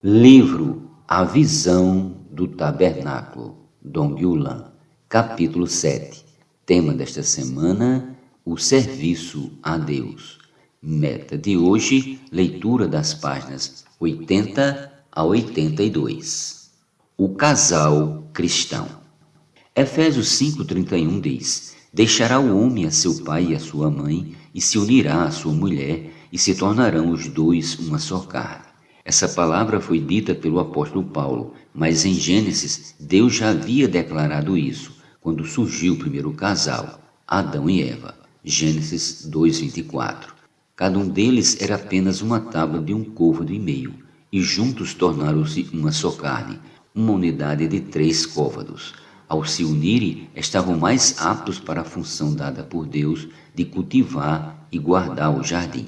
Livro A Visão do Tabernáculo, Dong Yulan, capítulo 7. Tema desta semana, o serviço a Deus. Meta de hoje, leitura das páginas 80 a 82. O casal cristão. Efésios 5,31 diz: Deixará o homem a seu pai e a sua mãe, e se unirá à sua mulher, e se tornarão os dois uma só carne. Essa palavra foi dita pelo apóstolo Paulo, mas em Gênesis, Deus já havia declarado isso, quando surgiu o primeiro casal, Adão e Eva. Gênesis 2,24. Cada um deles era apenas uma tábua de um côvado e meio, e juntos tornaram-se uma só carne, uma unidade de 3 côvados. Ao se unirem, estavam mais aptos para a função dada por Deus de cultivar e guardar o jardim.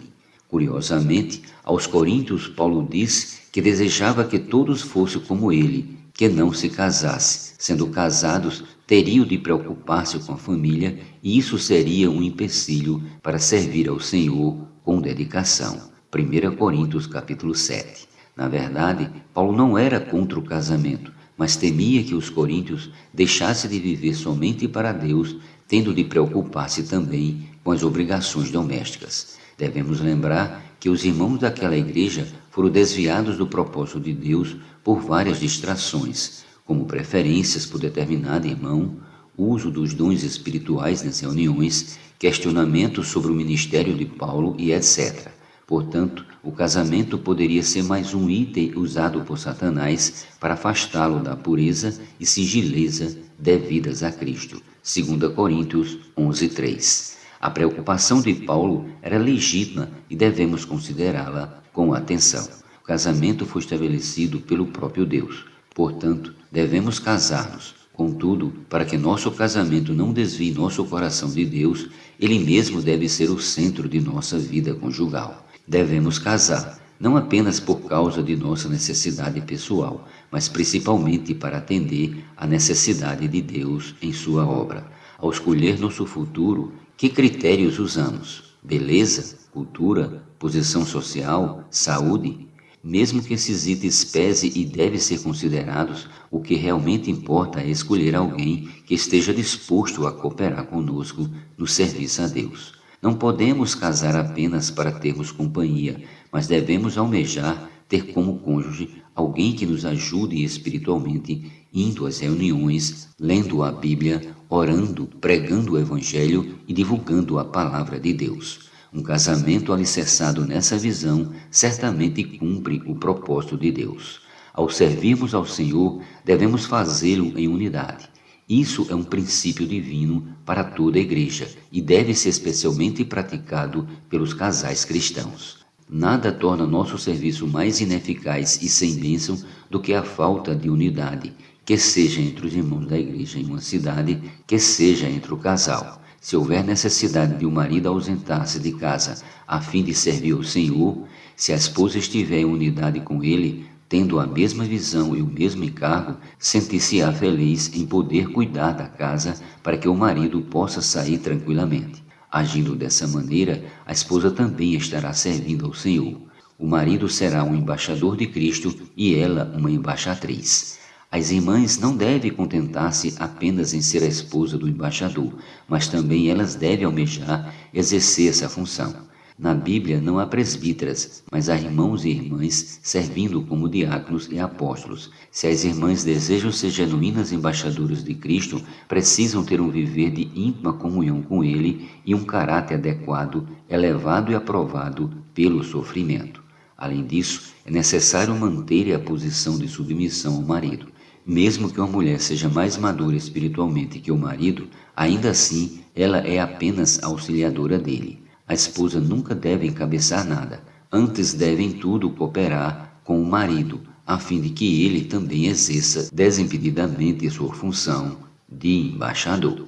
Curiosamente, aos Coríntios, Paulo disse que desejava que todos fossem como ele, que não se casasse. Sendo casados, teriam de preocupar-se com a família, e isso seria um empecilho para servir ao Senhor com dedicação. 1 Coríntios capítulo 7. Na verdade, Paulo não era contra o casamento, mas temia que os coríntios deixassem de viver somente para Deus, tendo de preocupar-se também com as obrigações domésticas. Devemos lembrar que os irmãos daquela igreja foram desviados do propósito de Deus por várias distrações, como preferências por determinado irmão, uso dos dons espirituais nas reuniões, questionamentos sobre o ministério de Paulo e etc. Portanto, o casamento poderia ser mais um item usado por Satanás para afastá-lo da pureza e sigileza devidas a Cristo. 2 Coríntios 11:3. A preocupação de Paulo era legítima e devemos considerá-la com atenção. O casamento foi estabelecido pelo próprio Deus. Portanto, devemos casar-nos. Contudo, para que nosso casamento não desvie nosso coração de Deus, ele mesmo deve ser o centro de nossa vida conjugal. Devemos casar, não apenas por causa de nossa necessidade pessoal, mas principalmente para atender à necessidade de Deus em sua obra. Ao escolher nosso futuro, que critérios usamos? Beleza? Cultura? Posição social? Saúde? Mesmo que esses itens pesem e devem ser considerados, o que realmente importa é escolher alguém que esteja disposto a cooperar conosco no serviço a Deus. Não podemos casar apenas para termos companhia, mas devemos almejar ter como cônjuge alguém que nos ajude espiritualmente, indo às reuniões, lendo a Bíblia, orando, pregando o Evangelho e divulgando a palavra de Deus. Um casamento alicerçado nessa visão certamente cumpre o propósito de Deus. Ao servirmos ao Senhor, devemos fazê-lo em unidade. Isso é um princípio divino para toda a igreja e deve ser especialmente praticado pelos casais cristãos. Nada torna nosso serviço mais ineficaz e sem bênção do que a falta de unidade, que seja entre os irmãos da igreja em uma cidade, que seja entre o casal. Se houver necessidade de um marido ausentar-se de casa a fim de servir ao Senhor, se a esposa estiver em unidade com ele, tendo a mesma visão e o mesmo encargo, sentir-se-á feliz em poder cuidar da casa para que o marido possa sair tranquilamente. Agindo dessa maneira, a esposa também estará servindo ao Senhor. O marido será um embaixador de Cristo e ela uma embaixatriz. As irmãs não devem contentar-se apenas em ser a esposa do embaixador, mas também elas devem almejar exercer essa função. Na Bíblia não há presbíteras, mas há irmãos e irmãs servindo como diáconos e apóstolos. Se as irmãs desejam ser genuínas embaixadoras de Cristo, precisam ter um viver de íntima comunhão com Ele e um caráter adequado, elevado e aprovado pelo sofrimento. Além disso, é necessário manter a posição de submissão ao marido. Mesmo que uma mulher seja mais madura espiritualmente que o marido, ainda assim ela é apenas auxiliadora dele. A esposa nunca deve encabeçar nada, antes deve em tudo cooperar com o marido, a fim de que ele também exerça desimpedidamente sua função de embaixador.